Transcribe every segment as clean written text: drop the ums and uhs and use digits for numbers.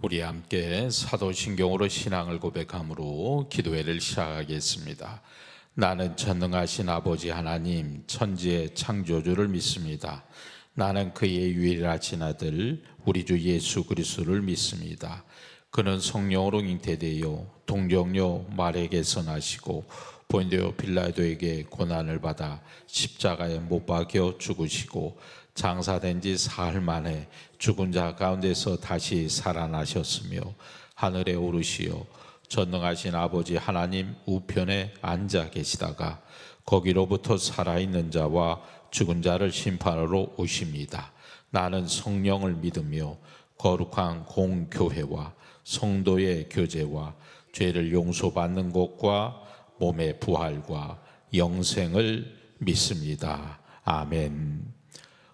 우리 함께 사도신경으로 신앙을 고백함으로 기도회를 시작하겠습니다. 나는 전능하신 아버지 하나님 천지의 창조주를 믿습니다. 나는 그의 유일하신 아들 우리 주 예수 그리스도를 믿습니다. 그는 성령으로 잉태되어 동정녀 마리아에게서 나시고 본디오 빌라도에게 고난을 받아 십자가에 못 박혀 죽으시고 장사된 지 사흘 만에 죽은 자 가운데서 다시 살아나셨으며 하늘에 오르시어 전능하신 아버지 하나님 우편에 앉아 계시다가 거기로부터 살아있는 자와 죽은 자를 심판하러 오십니다. 나는 성령을 믿으며 거룩한 공교회와 성도의 교제와 죄를 용서받는 것과 몸의 부활과 영생을 믿습니다. 아멘.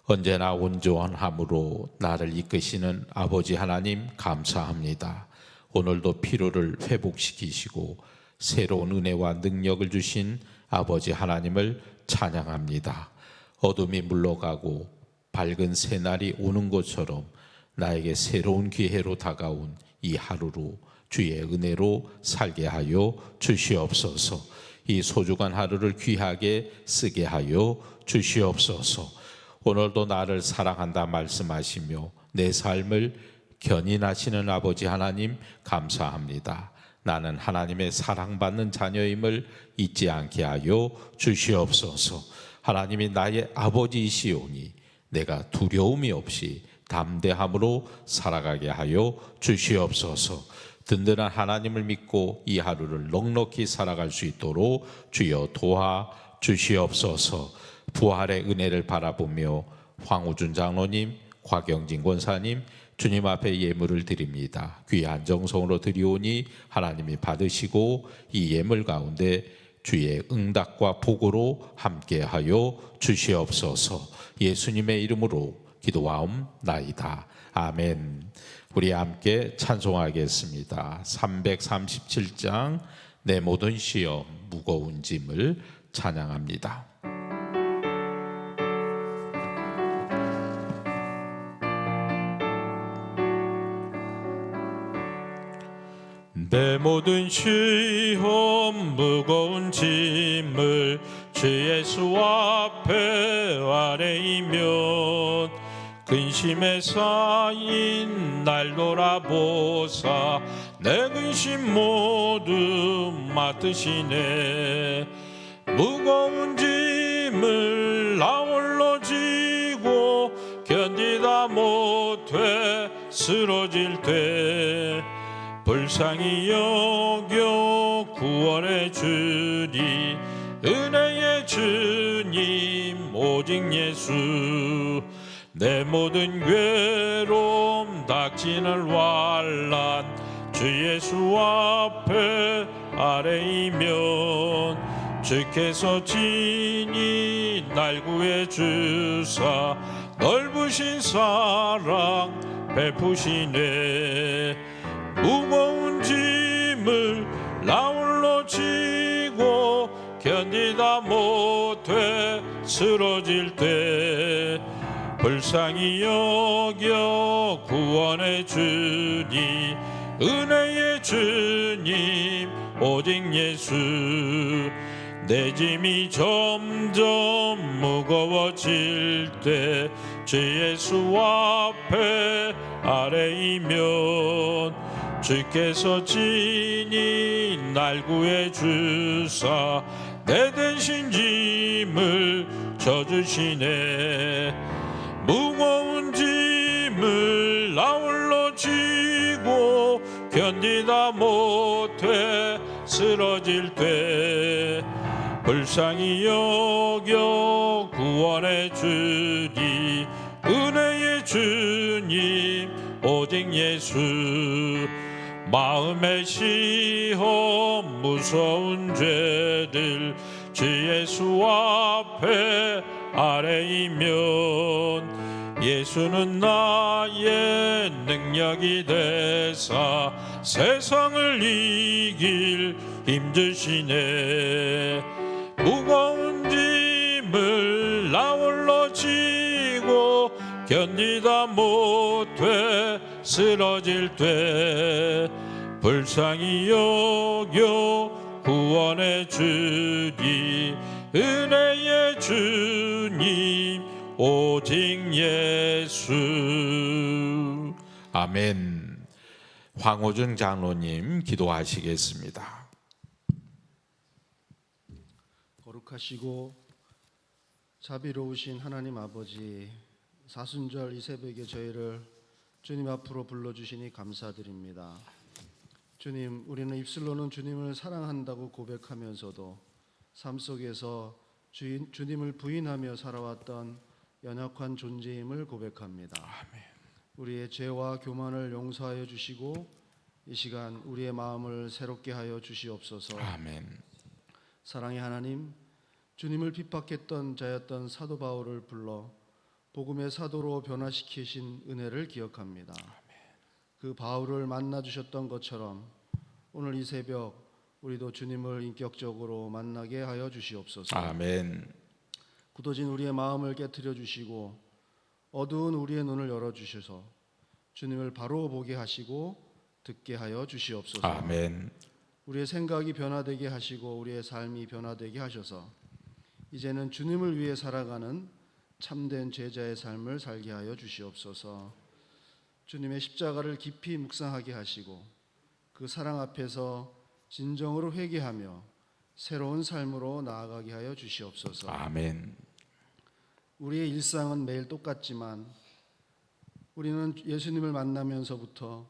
언제나 온전함으로 나를 이끄시는 아버지 하나님 감사합니다. 오늘도 피로를 회복시키시고 새로운 은혜와 능력을 주신 아버지 하나님을 찬양합니다. 어둠이 물러가고 밝은 새날이 오는 것처럼 나에게 새로운 기회로 다가온 이 하루로 주의 은혜로 살게 하여 주시옵소서. 이 소중한 하루를 귀하게 쓰게 하여 주시옵소서. 오늘도 나를 사랑한다 말씀하시며 내 삶을 견인하시는 아버지 하나님 감사합니다. 나는 하나님의 사랑받는 자녀임을 잊지 않게 하여 주시옵소서. 하나님이 나의 아버지이시오니 내가 두려움이 없이 담대함으로 살아가게 하여 주시옵소서. 든든한 하나님을 믿고 이 하루를 넉넉히 살아갈 수 있도록 주여 도와 주시옵소서. 부활의 은혜를 바라보며 황우준 장로님, 곽영진 권사님 주님 앞에 예물을 드립니다. 귀한 정성으로 드리오니 하나님이 받으시고 이 예물 가운데 주의 응답과 복으로 함께하여 주시옵소서. 예수님의 이름으로 기도하옵나이다. 아멘. 우리 함께 찬송하겠습니다. 337장 내 모든 시험 무거운 짐을 찬양합니다. 내 모든 시험 무거운 짐을 주 예수 앞에 아뢰이면 근심에 쌓인 날 돌아보사 내 근심 모두 맡으시네. 무거운 짐을 나 홀로 지고 견디다 못해 쓰러질 때 불쌍히 여겨 구원해 주리 은혜의 주님 오직 예수. 내 모든 괴로움 닥치는 환난 주 예수 앞에 아뢰이면 주께서 친히 날 구해 주사 넓으신 사랑 베푸시네. 무거운 짐을 나 홀로 지고 견디다 못해 쓰러질 때 불쌍히 여겨 구원해 주니 은혜의 주님 오직 예수. 내 짐이 점점 무거워질 때 주 예수 앞에 아뢰이면 주께서 친히 날 구해 주사 내 대신 짐을 져주시네. 무거운 짐을 나 홀로 지고 견디다 못해 쓰러질 때 불쌍히 여겨 구원해 주니 은혜의 주님 오직 예수. 마음의 시험 무서운 죄들 주 예수 앞에 아뢰이면 예수는 나의 능력이 되사 세상을 이길 힘주시네. 무거운 짐을 나 홀로 지고 견디다 못해 쓰러질 때 불쌍히 여겨 구원해 주니 은혜의 주님 오직 예수. 아멘. 황호준 장로님 기도하시겠습니다. 거룩하시고 자비로우신 하나님 아버지, 사순절 이 새벽에 저희를 주님 앞으로 불러주시니 감사드립니다. 주님, 우리는 입술로는 주님을 사랑한다고 고백하면서도 삶 속에서 주님을 부인하며 살아왔던 연약한 존재임을 고백합니다. 아멘. 우리의 죄와 교만을 용서하여 주시고 이 시간 우리의 마음을 새롭게 하여 주시옵소서. 아멘. 사랑의 하나님, 주님을 핍박했던 자였던 사도 바울을 불러 복음의 사도로 변화시키신 은혜를 기억합니다. 그 바울을 만나 주셨던 것처럼 오늘 이 새벽 우리도 주님을 인격적으로 만나게 하여 주시옵소서. 아멘. 굳어진 우리의 마음을 깨트려 주시고 어두운 우리의 눈을 열어 주셔서 주님을 바로 보게 하시고 듣게 하여 주시옵소서. 아멘. 우리의 생각이 변화되게 하시고 우리의 삶이 변화되게 하셔서 이제는 주님을 위해 살아가는 참된 제자의 삶을 살게 하여 주시옵소서. 주님의 십자가를 깊이 묵상하게 하시고 그 사랑 앞에서 진정으로 회개하며 새로운 삶으로 나아가게 하여 주시옵소서. 아멘. 우리의 일상은 매일 똑같지만 우리는 예수님을 만나면서부터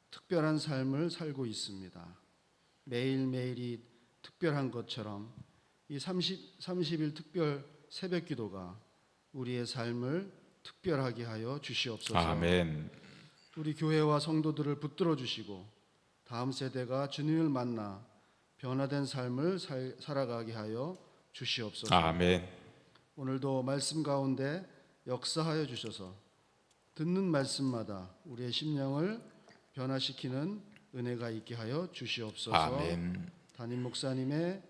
특별한 삶을 살고 있습니다. 매일매일이 특별한 것처럼 이 30일 특별 새벽 기도가 우리의 삶을 특별하게 하여 주시옵소서. 아멘. 우리 교회와 성도들을 붙들어 주시고 다음 세대가 주님을 만나 변화된 삶을 살아가게 하여 주시옵소서. 아멘. 오늘도 말씀 가운데 역사하여 주셔서 듣는 말씀마다 우리의 심령을 변화시키는 은혜가 있게 하여 주시옵소서. 아멘. 담임 목사님의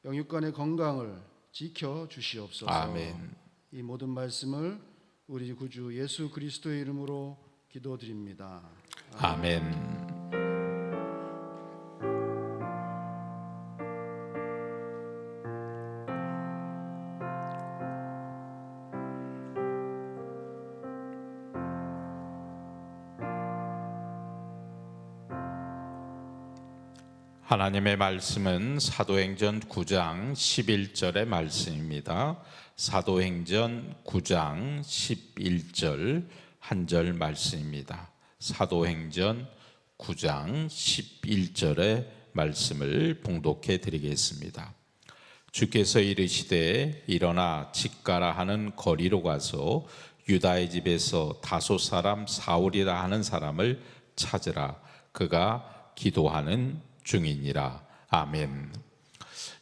영육간의 건강을 지켜 주시옵소서. 아멘. 이 모든 말씀을 우리 구주 예수 그리스도의 이름으로 기도드립니다. 아멘. 하나님의 말씀은 사도행전 9장 11절의 말씀입니다. 사도행전 9장 11절 한 절 말씀입니다. 사도행전 9장 11절의 말씀을 봉독해 드리겠습니다. 주께서 이르시되 일어나 직가라 하는 거리로 가서 유다의 집에서 다소 사람 사울이라 하는 사람을 찾으라. 그가 기도하는 중이니라. 아멘.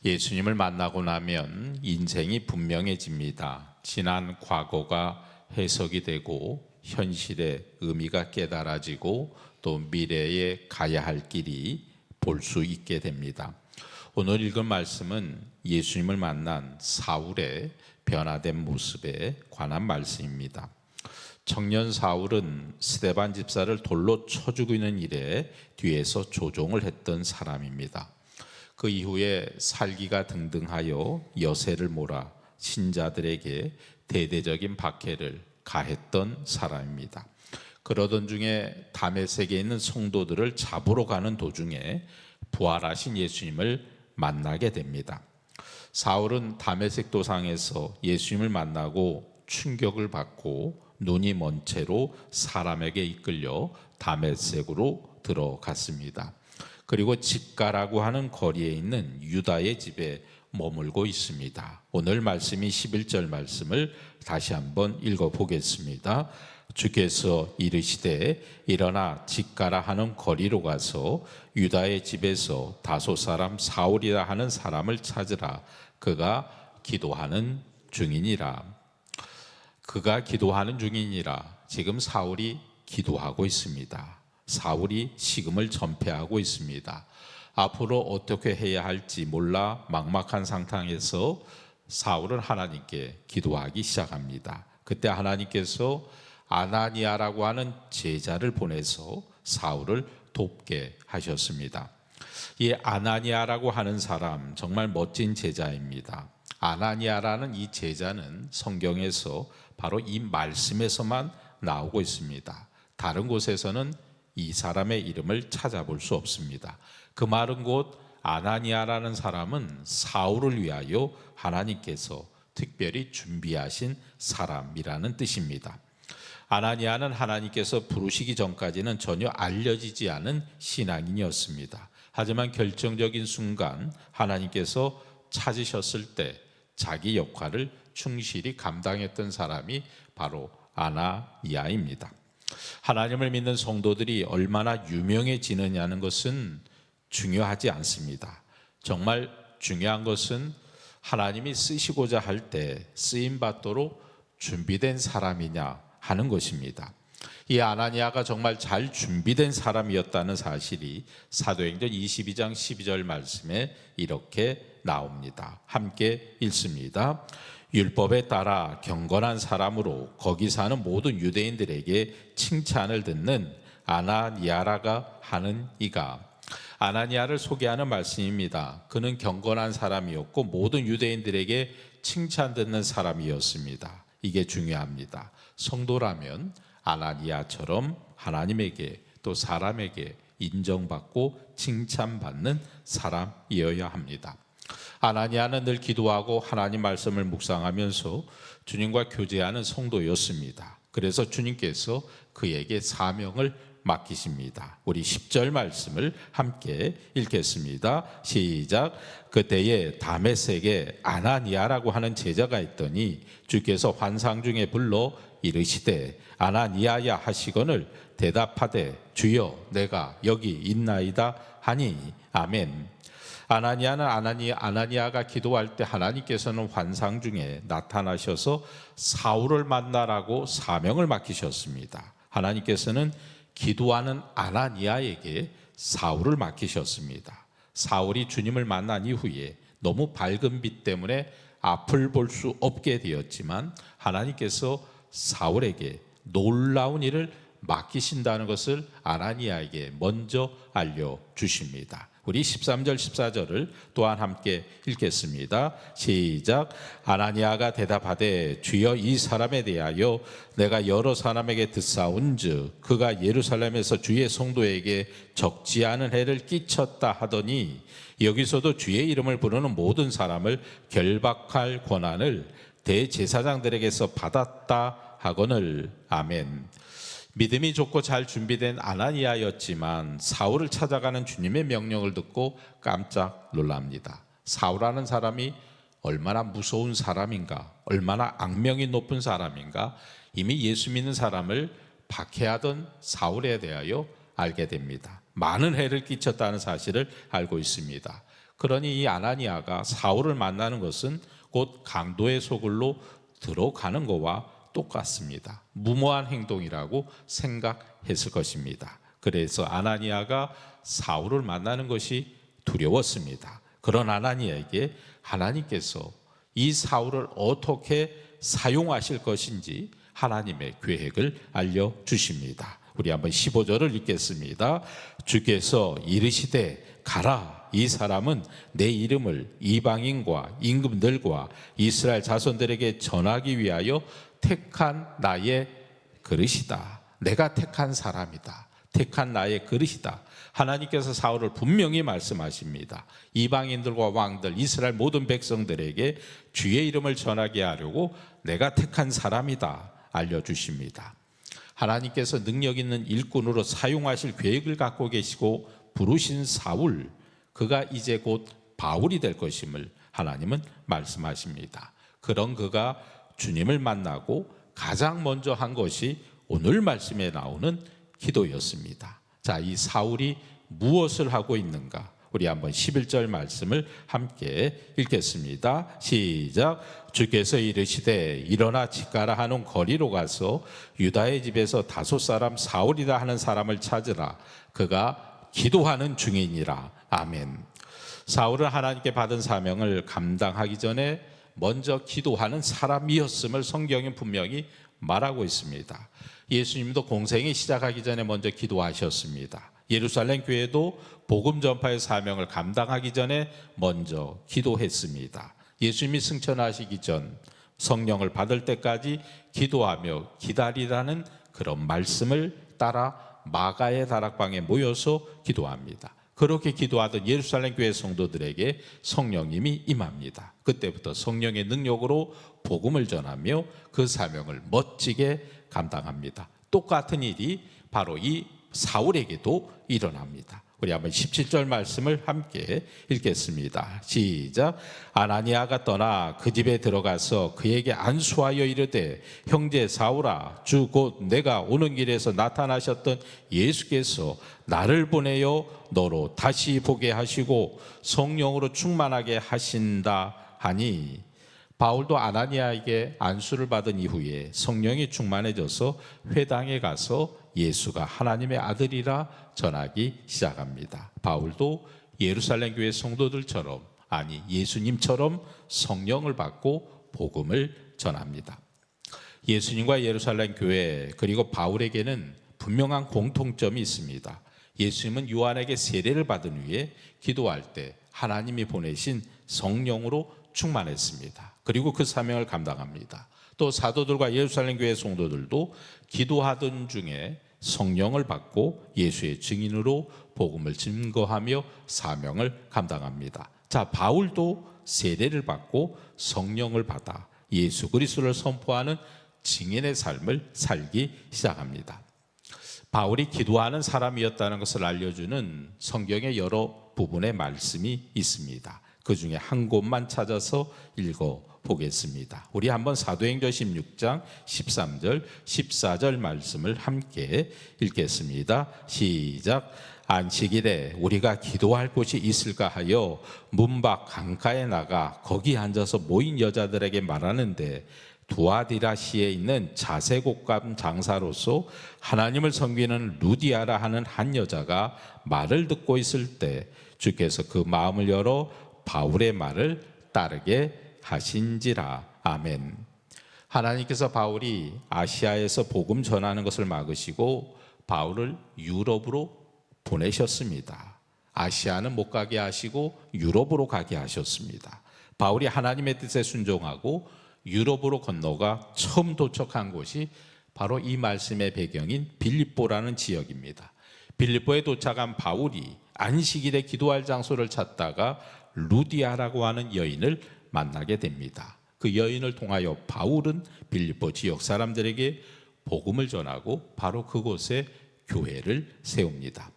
예수님을 만나고 나면 인생이 분명해집니다. 지난 과거가 해석이 되고 현실의 의미가 깨달아지고 또 미래에 가야 할 길이 볼 수 있게 됩니다. 오늘 읽은 말씀은 예수님을 만난 사울의 변화된 모습에 관한 말씀입니다. 청년 사울은 스데반 집사를 돌로 쳐 죽이는 일에 뒤에서 조종을 했던 사람입니다. 그 이후에 살기가 등등하여 여세를 몰아 신자들에게 대대적인 박해를 가했던 사람입니다. 그러던 중에 다메섹에 있는 성도들을 잡으러 가는 도중에 부활하신 예수님을 만나게 됩니다. 사울은 다메섹 도상에서 예수님을 만나고 충격을 받고 눈이 먼 채로 사람에게 이끌려 다메섹으로 들어갔습니다. 그리고 직가라고 하는 거리에 있는 유다의 집에 머물고 있습니다. 오늘 말씀이 11절 말씀을 다시 한번 읽어보겠습니다. 주께서 이르시되 일어나 직가라 하는 거리로 가서 유다의 집에서 다소 사람 사울이라 하는 사람을 찾으라. 그가 기도하는 중이니라. 그가 기도하는 중이니라. 지금 사울이 기도하고 있습니다. 사울이 식음을 전폐하고 있습니다. 앞으로 어떻게 해야 할지 몰라 막막한 상황에서 사울은 하나님께 기도하기 시작합니다. 그때 하나님께서 아나니아라고 하는 제자를 보내서 사울을 돕게 하셨습니다. 이 아나니아라고 하는 사람 정말 멋진 제자입니다. 아나니아라는 이 제자는 성경에서 바로 이 말씀에서만 나오고 있습니다. 다른 곳에서는 이 사람의 이름을 찾아볼 수 없습니다. 그 말은 곧 아나니아라는 사람은 사울을 위하여 하나님께서 특별히 준비하신 사람이라는 뜻입니다. 아나니아는 하나님께서 부르시기 전까지는 전혀 알려지지 않은 신앙인이었습니다. 하지만 결정적인 순간 하나님께서 찾으셨을 때 자기 역할을 충실히 감당했던 사람이 바로 아나니아입니다. 하나님을 믿는 성도들이 얼마나 유명해지느냐는 것은 중요하지 않습니다. 정말 중요한 것은 하나님이 쓰시고자 할 때 쓰임받도록 준비된 사람이냐 하는 것입니다. 이 아나니아가 정말 잘 준비된 사람이었다는 사실이 사도행전 22장 12절 말씀에 이렇게 나옵니다. 함께 읽습니다. 율법에 따라 경건한 사람으로 거기 사는 모든 유대인들에게 칭찬을 듣는 아나니아라가 하는 이가, 아나니아를 소개하는 말씀입니다. 그는 경건한 사람이었고 모든 유대인들에게 칭찬 듣는 사람이었습니다. 이게 중요합니다. 성도라면 아나니아처럼 하나님에게 또 사람에게 인정받고 칭찬받는 사람이어야 합니다. 아나니아는 늘 기도하고 하나님 말씀을 묵상하면서 주님과 교제하는 성도였습니다. 그래서 주님께서 그에게 사명을 맡기십니다. 우리 10절 말씀을 함께 읽겠습니다. 시작. 그때에 다메섹에 아나니아라고 하는 제자가 있더니 주께서 환상 중에 불러 이르시되 아나니아야 하시거늘 대답하되 주여 내가 여기 있나이다 하니 아멘. 아나니아는 아나니아가 기도할 때 하나님께서는 환상 중에 나타나셔서 사울을 만나라고 사명을 맡기셨습니다. 하나님께서는 기도하는 아나니아에게 사울을 맡기셨습니다. 사울이 주님을 만난 이후에 너무 밝은 빛 때문에 앞을 볼 수 없게 되었지만 하나님께서 사울에게 놀라운 일을 맡기신다는 것을 아나니아에게 먼저 알려주십니다. 우리 13절 14절을 또한 함께 읽겠습니다. 시작. 아나니아가 대답하되 주여 이 사람에 대하여 내가 여러 사람에게 듣사온즉 그가 예루살렘에서 주의 성도에게 적지 않은 해를 끼쳤다 하더니 여기서도 주의 이름을 부르는 모든 사람을 결박할 권한을 대제사장들에게서 받았다 하거늘 아멘. 믿음이 좋고 잘 준비된 아나니아였지만 사울을 찾아가는 주님의 명령을 듣고 깜짝 놀랍니다. 사울이라는 사람이 얼마나 무서운 사람인가, 얼마나 악명이 높은 사람인가 이미 예수 믿는 사람을 박해하던 사울에 대하여 알게 됩니다. 많은 해를 끼쳤다는 사실을 알고 있습니다. 그러니 이 아나니아가 사울을 만나는 것은 곧 강도의 소굴로 들어가는 것과 똑같습니다. 무모한 행동이라고 생각했을 것입니다. 그래서 아나니아가 사울을 만나는 것이 두려웠습니다. 그런 아나니아에게 하나님께서 이 사울을 어떻게 사용하실 것인지 하나님의 계획을 알려주십니다. 우리 한번 15절을 읽겠습니다. 주께서 이르시되 가라. 이 사람은 내 이름을 이방인과 임금들과 이스라엘 자손들에게 전하기 위하여 택한 나의 그릇이다. 내가 택한 사람이다. 택한 나의 그릇이다. 하나님께서 사울을 분명히 말씀하십니다. 이방인들과 왕들, 이스라엘 모든 백성들에게 주의 이름을 전하게 하려고 내가 택한 사람이다 알려주십니다. 하나님께서 능력 있는 일꾼으로 사용하실 계획을 갖고 계시고 부르신 사울, 그가 이제 곧 바울이 될 것임을 하나님은 말씀하십니다. 그런 그가 주님을 만나고 가장 먼저 한 것이 오늘 말씀에 나오는 기도였습니다. 자, 이 사울이 무엇을 하고 있는가? 우리 한번 11절 말씀을 함께 읽겠습니다. 시작. 주께서 이르시되 일어나 집가라 하는 거리로 가서 유다의 집에서 다섯 사람 사울이라 하는 사람을 찾으라. 그가 기도하는 중이니라. 아멘. 사울은 하나님께 받은 사명을 감당하기 전에 먼저 기도하는 사람이었음을 성경이 분명히 말하고 있습니다. 예수님도 공생이 시작하기 전에 먼저 기도하셨습니다. 예루살렘 교회도 복음 전파의 사명을 감당하기 전에 먼저 기도했습니다. 예수님이 승천하시기 전 성령을 받을 때까지 기도하며 기다리라는 그런 말씀을 따라 마가의 다락방에 모여서 기도합니다. 그렇게 기도하던 예루살렘 교회 성도들에게 성령님이 임합니다. 그때부터 성령의 능력으로 복음을 전하며 그 사명을 멋지게 감당합니다. 똑같은 일이 바로 이 사울에게도 일어납니다. 우리 한번 17절 말씀을 함께 읽겠습니다. 시작. 아나니아가 떠나 그 집에 들어가서 그에게 안수하여 이르되 형제 사울아, 주 곧 내가 오는 길에서 나타나셨던 예수께서 나를 보내어 너로 다시 보게 하시고 성령으로 충만하게 하신다 하니, 바울도 아나니아에게 안수를 받은 이후에 성령이 충만해져서 회당에 가서 예수가 하나님의 아들이라 전하기 시작합니다. 바울도 예루살렘 교회 성도들처럼, 아니 예수님처럼 성령을 받고 복음을 전합니다. 예수님과 예루살렘 교회 그리고 바울에게는 분명한 공통점이 있습니다. 예수님은 요한에게 세례를 받은 후에 기도할 때 하나님이 보내신 성령으로 충만했습니다. 그리고 그 사명을 감당합니다. 또 사도들과 예루살렘 교회 성도들도 기도하던 중에 성령을 받고 예수의 증인으로 복음을 증거하며 사명을 감당합니다. 자, 바울도 세례를 받고 성령을 받아 예수 그리스도를 선포하는 증인의 삶을 살기 시작합니다. 바울이 기도하는 사람이었다는 것을 알려주는 성경의 여러 부분의 말씀이 있습니다. 그 중에 한 곳만 찾아서 읽어보겠습니다. 우리 한번 사도행전 16장 13절 14절 말씀을 함께 읽겠습니다. 시작. 안식일에 우리가 기도할 곳이 있을까 하여 문 밖 강가에 나가 거기 앉아서 모인 여자들에게 말하는데, 두아디라시에 있는 자색옷감 장사로서 하나님을 섬기는 루디아라 하는 한 여자가 말을 듣고 있을 때 주께서 그 마음을 열어 바울의 말을 따르게 하신지라. 아멘. 하나님께서 바울이 아시아에서 복음 전하는 것을 막으시고 바울을 유럽으로 보내셨습니다. 아시아는 못 가게 하시고 유럽으로 가게 하셨습니다. 바울이 하나님의 뜻에 순종하고 유럽으로 건너가 처음 도착한 곳이 바로 이 말씀의 배경인 빌립보라는 지역입니다. 빌립보에 도착한 바울이 안식일에 기도할 장소를 찾다가 루디아라고 하는 여인을 만나게 됩니다. 그 여인을 통하여 바울은 빌립보 지역 사람들에게 복음을 전하고 바로 그곳에 교회를 세웁니다.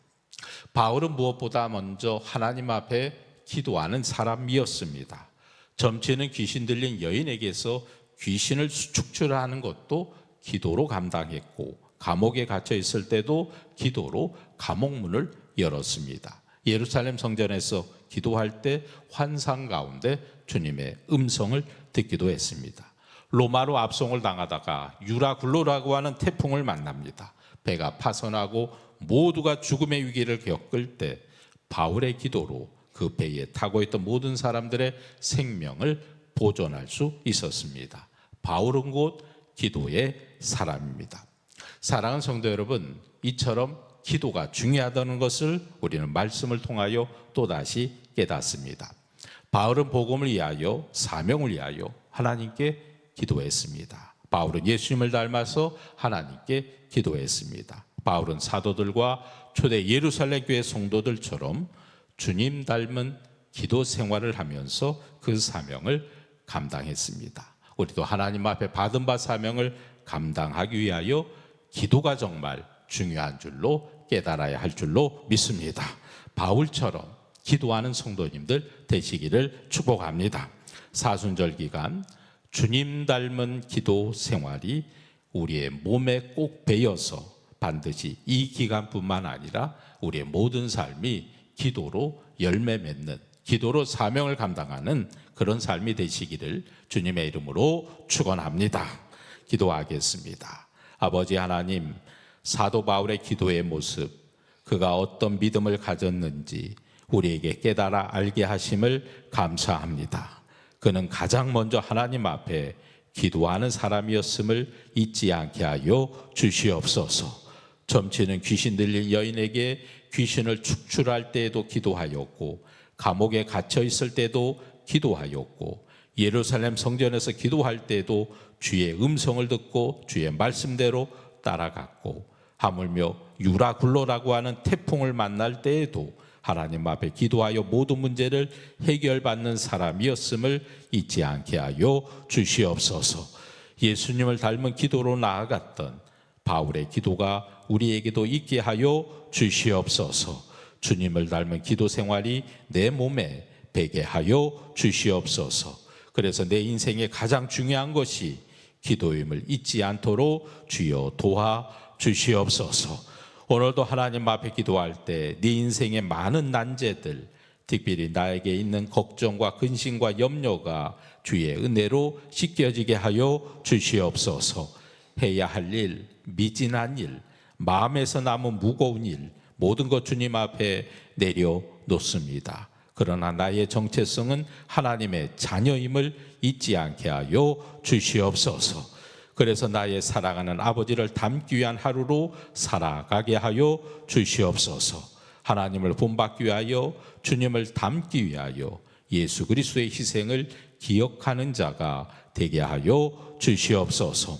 바울은 무엇보다 먼저 하나님 앞에 기도하는 사람이었습니다. 점치는 귀신 들린 여인에게서 귀신을 축출하는 것도 기도로 감당했고, 감옥에 갇혀 있을 때도 기도로 감옥문을 열었습니다. 예루살렘 성전에서 기도할 때 환상 가운데 주님의 음성을 듣기도 했습니다. 로마로 압송을 당하다가 유라굴로라고 하는 태풍을 만납니다. 배가 파손하고 모두가 죽음의 위기를 겪을 때 바울의 기도로 그 배에 타고 있던 모든 사람들의 생명을 보존할 수 있었습니다. 바울은 곧 기도의 사람입니다. 사랑하는 성도 여러분, 이처럼 기도가 중요하다는 것을 우리는 말씀을 통하여 또다시 깨닫습니다. 바울은 복음을 위하여, 사명을 위하여 하나님께 기도했습니다. 바울은 예수님을 닮아서 하나님께 기도했습니다. 바울은 사도들과 초대 예루살렘 교회 성도들처럼 주님 닮은 기도 생활을 하면서 그 사명을 감당했습니다. 우리도 하나님 앞에 받은 바 사명을 감당하기 위하여 기도가 정말 중요한 줄로 깨달아야 할 줄로 믿습니다. 바울처럼 기도하는 성도님들 되시기를 축복합니다. 사순절 기간 주님 닮은 기도 생활이 우리의 몸에 꼭 배어서 반드시 이 기간뿐만 아니라 우리의 모든 삶이 기도로 열매 맺는, 기도로 사명을 감당하는 그런 삶이 되시기를 주님의 이름으로 축원합니다. 기도하겠습니다. 아버지 하나님, 사도 바울의 기도의 모습, 그가 어떤 믿음을 가졌는지 우리에게 깨달아 알게 하심을 감사합니다. 그는 가장 먼저 하나님 앞에 기도하는 사람이었음을 잊지 않게 하여 주시옵소서. 점치는 귀신 들린 여인에게 귀신을 축출할 때에도 기도하였고, 감옥에 갇혀 있을 때도 기도하였고, 예루살렘 성전에서 기도할 때도 주의 음성을 듣고 주의 말씀대로 따라갔고, 하물며 유라굴로라고 하는 태풍을 만날 때에도 하나님 앞에 기도하여 모든 문제를 해결받는 사람이었음을 잊지 않게 하여 주시옵소서. 예수님을 닮은 기도로 나아갔던 바울의 기도가 우리에게도 있게 하여 주시옵소서. 주님을 닮은 기도 생활이 내 몸에 배게 하여 주시옵소서. 그래서 내 인생의 가장 중요한 것이 기도임을 잊지 않도록 주여 도와 주시옵소서. 오늘도 하나님 앞에 기도할 때 네 인생의 많은 난제들, 특별히 나에게 있는 걱정과 근심과 염려가 주의 은혜로 씻겨지게 하여 주시옵소서. 해야 할 일, 미진한 일, 마음에서 남은 무거운 일, 모든 것 주님 앞에 내려놓습니다. 그러나 나의 정체성은 하나님의 자녀임을 잊지 않게 하여 주시옵소서. 그래서 나의 사랑하는 아버지를 닮기 위한 하루로 살아가게 하여 주시옵소서. 하나님을 본받기 위하여, 주님을 닮기 위하여 예수 그리스도의 희생을 기억하는 자가 되게 하여 주시옵소서.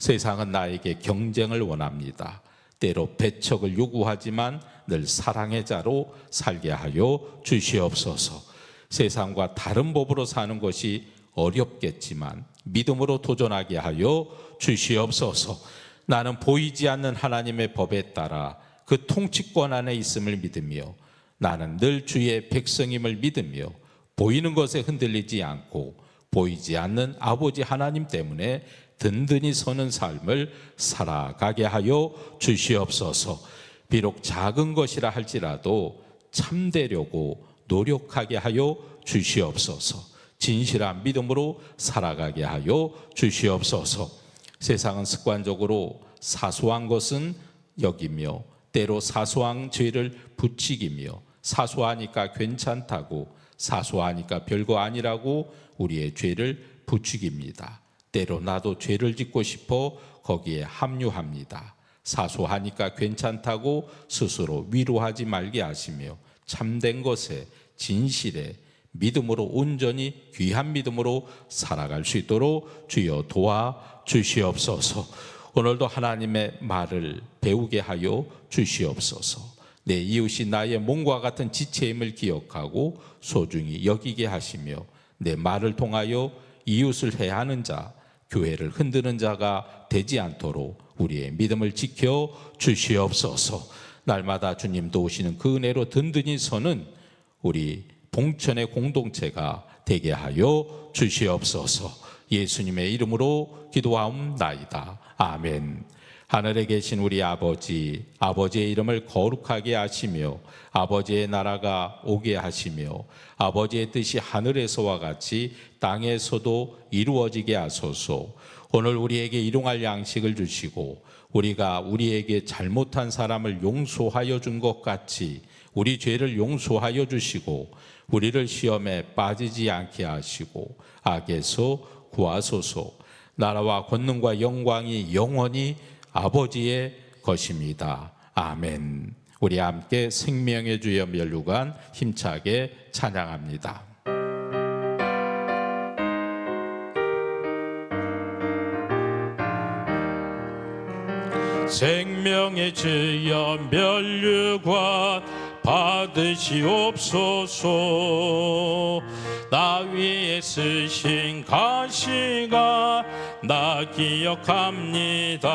세상은 나에게 경쟁을 원합니다. 때로 배척을 요구하지만 늘 사랑의 자로 살게 하여 주시옵소서. 세상과 다른 법으로 사는 것이 어렵겠지만 믿음으로 도전하게 하여 주시옵소서. 나는 보이지 않는 하나님의 법에 따라 그 통치권 안에 있음을 믿으며, 나는 늘 주의 백성임을 믿으며, 보이는 것에 흔들리지 않고 보이지 않는 아버지 하나님 때문에 든든히 서는 삶을 살아가게 하여 주시옵소서. 비록 작은 것이라 할지라도 참되려고 노력하게 하여 주시옵소서. 진실한 믿음으로 살아가게 하여 주시옵소서. 세상은 습관적으로 사소한 것은 여기며, 때로 사소한 죄를 부추기며, 사소하니까 괜찮다고, 사소하니까 별거 아니라고 우리의 죄를 부추깁니다. 때로 나도 죄를 짓고 싶어 거기에 합류합니다. 사소하니까 괜찮다고 스스로 위로하지 말게 하시며, 참된 것에, 진실에, 믿음으로 온전히 귀한 믿음으로 살아갈 수 있도록 주여 도와 주시옵소서. 오늘도 하나님의 말을 배우게 하여 주시옵소서. 내 이웃이 나의 몸과 같은 지체임을 기억하고 소중히 여기게 하시며, 내 말을 통하여 이웃을 해하는 자, 교회를 흔드는 자가 되지 않도록 우리의 믿음을 지켜 주시옵소서. 날마다 주님 도우시는 그 은혜로 든든히 서는 우리 봉천의 공동체가 되게 하여 주시옵소서. 예수님의 이름으로 기도하옵나이다. 아멘. 하늘에 계신 우리 아버지, 아버지의 이름을 거룩하게 하시며 아버지의 나라가 오게 하시며 아버지의 뜻이 하늘에서와 같이 땅에서도 이루어지게 하소서. 오늘 우리에게 일용할 양식을 주시고 우리가 우리에게 잘못한 사람을 용서하여 준 것 같이 우리 죄를 용서하여 주시고 우리를 시험에 빠지지 않게 하시고 악에서 구하소서. 나라와 권능과 영광이 영원히 아버지의 것입니다. 아멘. 우리 함께 생명의 주여 멸류관 힘차게 찬양합니다. 생명의 주여 멸류관 받으시옵소서. 나 위에 쓰신 가시가 나 기억합니다.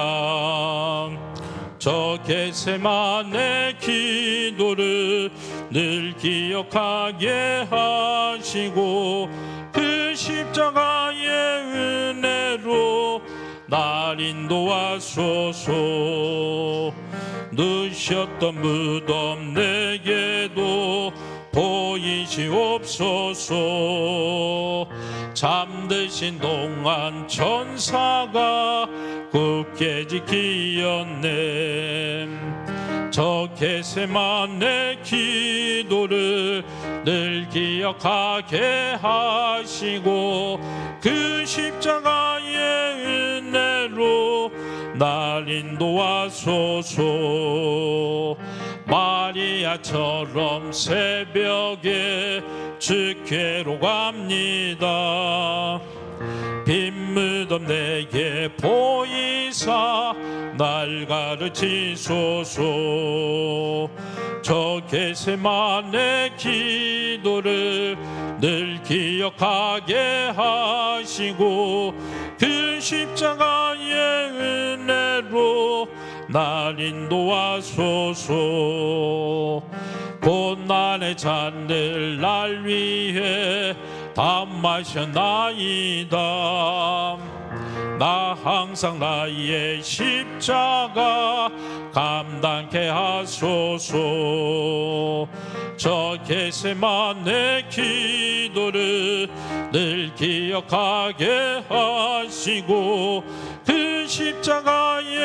저 겟세마네 기도를 늘 기억하게 하시고 그 십자가의 은혜로 날 인도하소서. 누셨던 무덤 내게도 보이시옵소서. 잠드신 동안 천사가 굳게 지키었네. 저 겟세마네 기도를 늘 기억하게 하시고 그 십자가의 은혜로 날 인도하소서. 마리아처럼 새벽에 주께로 갑니다. 빈 무덤 내게 보이사 날 가르치소서. 저 겟세마네 기도를 늘 기억하게 하시고 그 십자가의 은혜로 날 인도하소서. 고난의 잔을 날 위해 다 마셨나이다. 나 항상 나의 십자가 감당케 하소서. 저 겟세마네 기도를 늘 기억하게 하시고 그 십자가의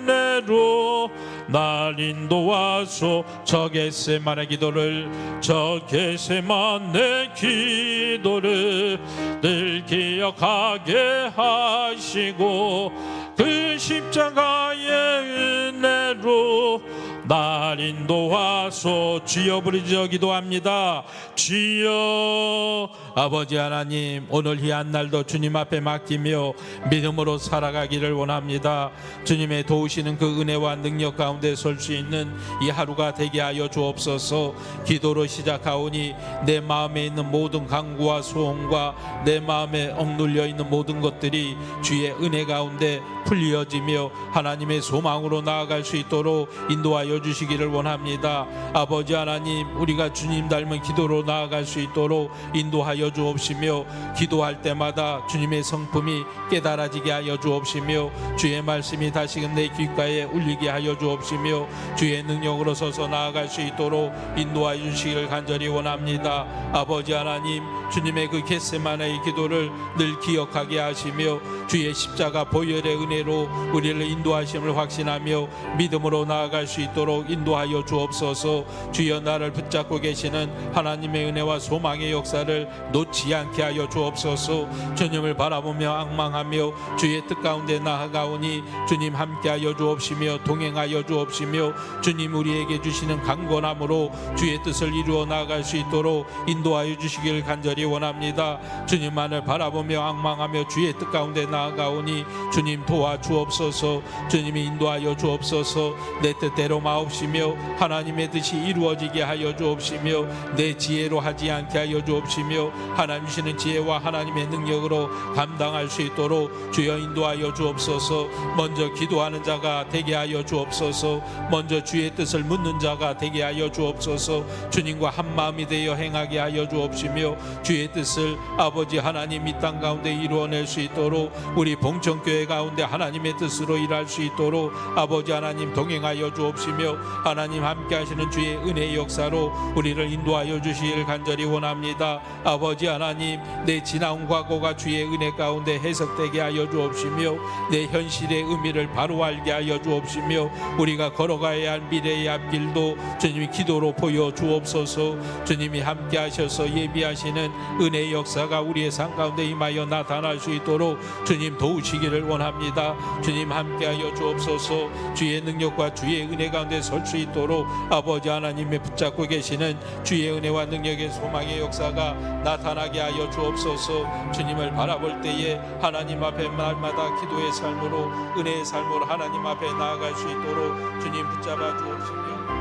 은혜로 날 인도하소. 저 겟세마네 기도를 저 겟세마네 기도를 늘 기억하게 하시고 그 십자가의 은혜로 날 인도하소. 주여 부르짖어 기도합니다. 주여. 아버지 하나님, 오늘 이 한 날도 주님 앞에 맡기며 믿음으로 살아가기를 원합니다. 주님의 도우시는 그 은혜와 능력 가운데 설 수 있는 이 하루가 되게 하여 주옵소서. 기도로 시작하오니 내 마음에 있는 모든 강구와 소원과 내 마음에 억눌려 있는 모든 것들이 주의 은혜 가운데 풀려지며 하나님의 소망으로 나아갈 수 있도록 인도하여 주시기를 원합니다. 아버지 하나님, 우리가 주님 닮은 기도로 나아갈 수 있도록 인도하여 주옵시며 기도할 때마다 주님의 성품이 깨달아지게 하여 주옵시며 주의 말씀이 다시금 내 귓가에 울리게 하여 주옵시며 주의 능력으로 서서 나아갈 수 있도록 인도하여 주시기를 간절히 원합니다. 아버지 하나님, 주님의 그 겟세마네의 기도를 늘 기억하게 하시며 주의 십자가 보혈의 은혜로 우리를 인도하심을 확신하며 믿음으로 나아갈 수 있도록 인도하여 주옵소서. 주여, 나를 붙잡고 계시는 하나님의 은혜와 소망의 역사를 놓지 않게 하여 주옵소서. 주님을 바라보며 앙망하며 주의 뜻 가운데 나아가오니 주님 함께하여 주옵시며 동행하여 주옵시며 주님 우리에게 주시는 강건함으로 주의 뜻을 이루어 나아갈 수 있도록 인도하여 주시기를 간절히 원합니다. 주님만을 바라보며 앙망하며 주의 뜻 가운데 나아가오니 주님 도와주옵소서. 주님이 인도하여 주옵소서. 내 뜻대로 마옵시며 하나님의 뜻이 이루어지게 하여 주옵시며 내 지혜로 하지 않게 하여 주옵시며 하나님 주시는 지혜와 하나님의 능력으로 감당할 수 있도록 주여 인도하여 주옵소서. 먼저 기도하는 자가 되게 하여 주옵소서. 먼저 주의 뜻을 묻는 자가 되게 하여 주옵소서. 주님과 한 마음이 되어 행하게 하여 주옵시며 주의 뜻을 아버지 하나님 이 땅 가운데 이루어낼 수 있도록 우리 봉천교회 가운데 하나님의 뜻으로 일할 수 있도록 아버지 하나님 동행하여 주옵시며 하나님 함께 하시는 주의 은혜의 역사로 우리를 인도하여 주시기를 간절히 원합니다. 아버지 하나님, 내 지나온 과거가 주의 은혜 가운데 해석되게 하여 주옵시며 내 현실의 의미를 바로 알게 하여 주옵시며 우리가 걸어가야 할 미래의 앞길도 주님이 기도로 보여 주옵소서. 주님이 함께 하셔서 예비하시는 은혜의 역사가 우리의 삶 가운데 임하여 나타날 수 있도록 주님 도우시기를 원합니다. 주님 함께하여 주옵소서. 주의 능력과 주의 은혜 가운데 설 수 있도록 아버지 하나님의 붙잡고 계시는 주의 은혜와 능력의 소망의 역사가 나타나게 하여 주옵소서. 주님을 바라볼 때에 하나님 앞에 날마다 기도의 삶으로 은혜의 삶으로 하나님 앞에 나아갈 수 있도록 주님 붙잡아 주옵시며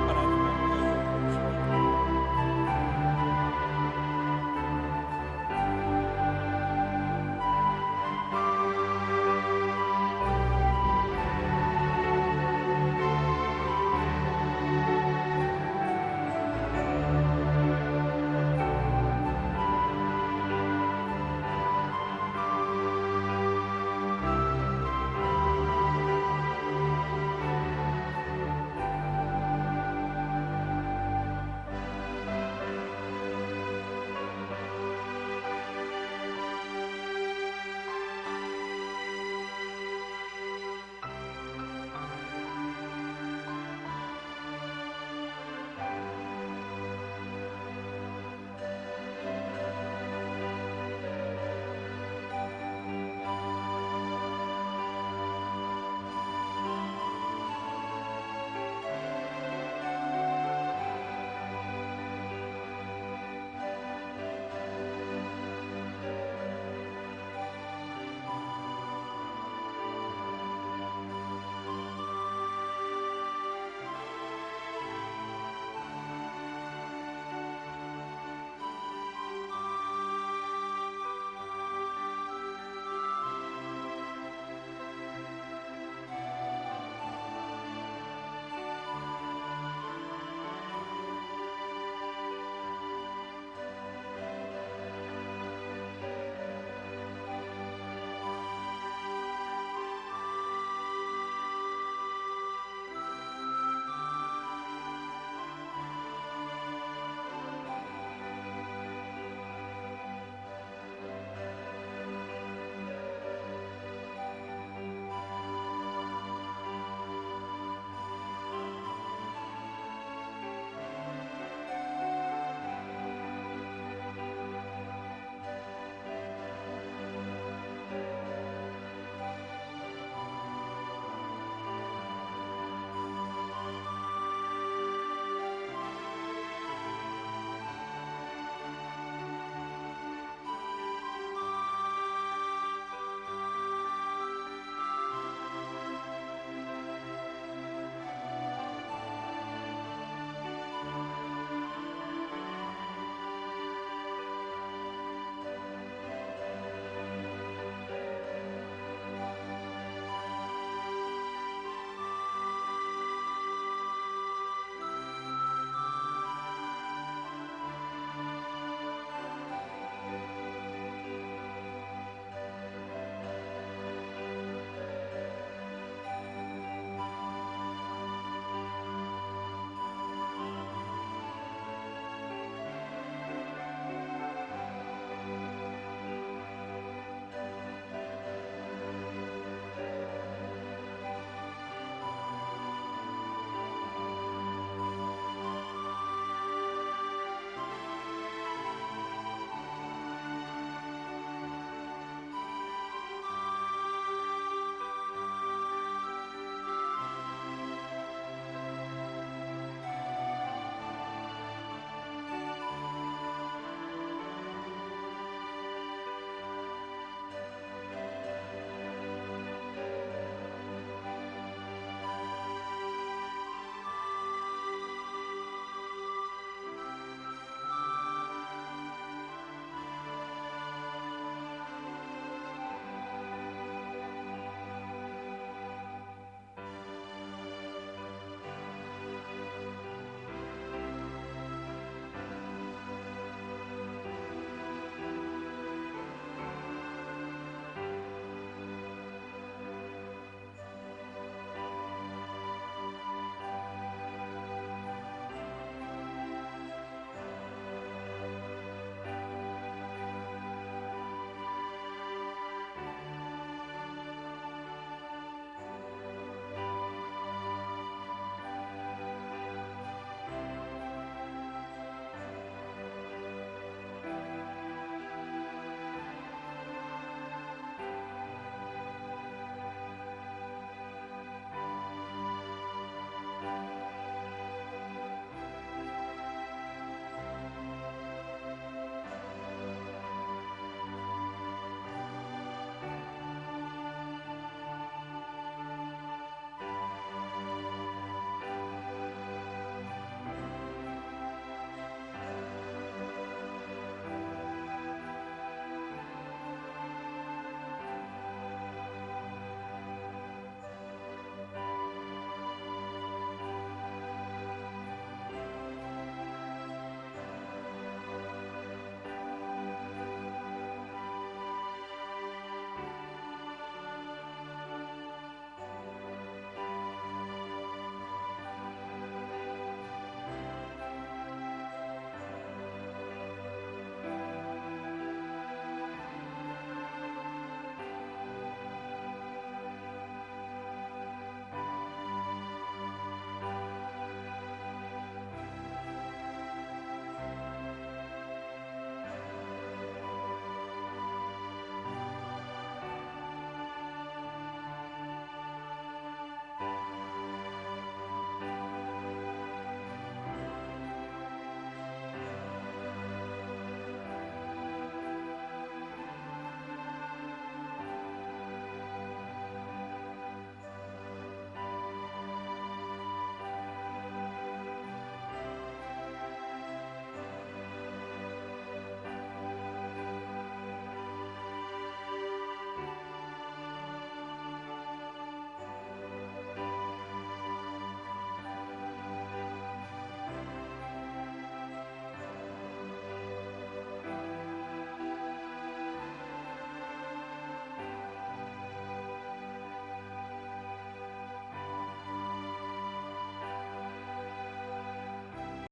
하나님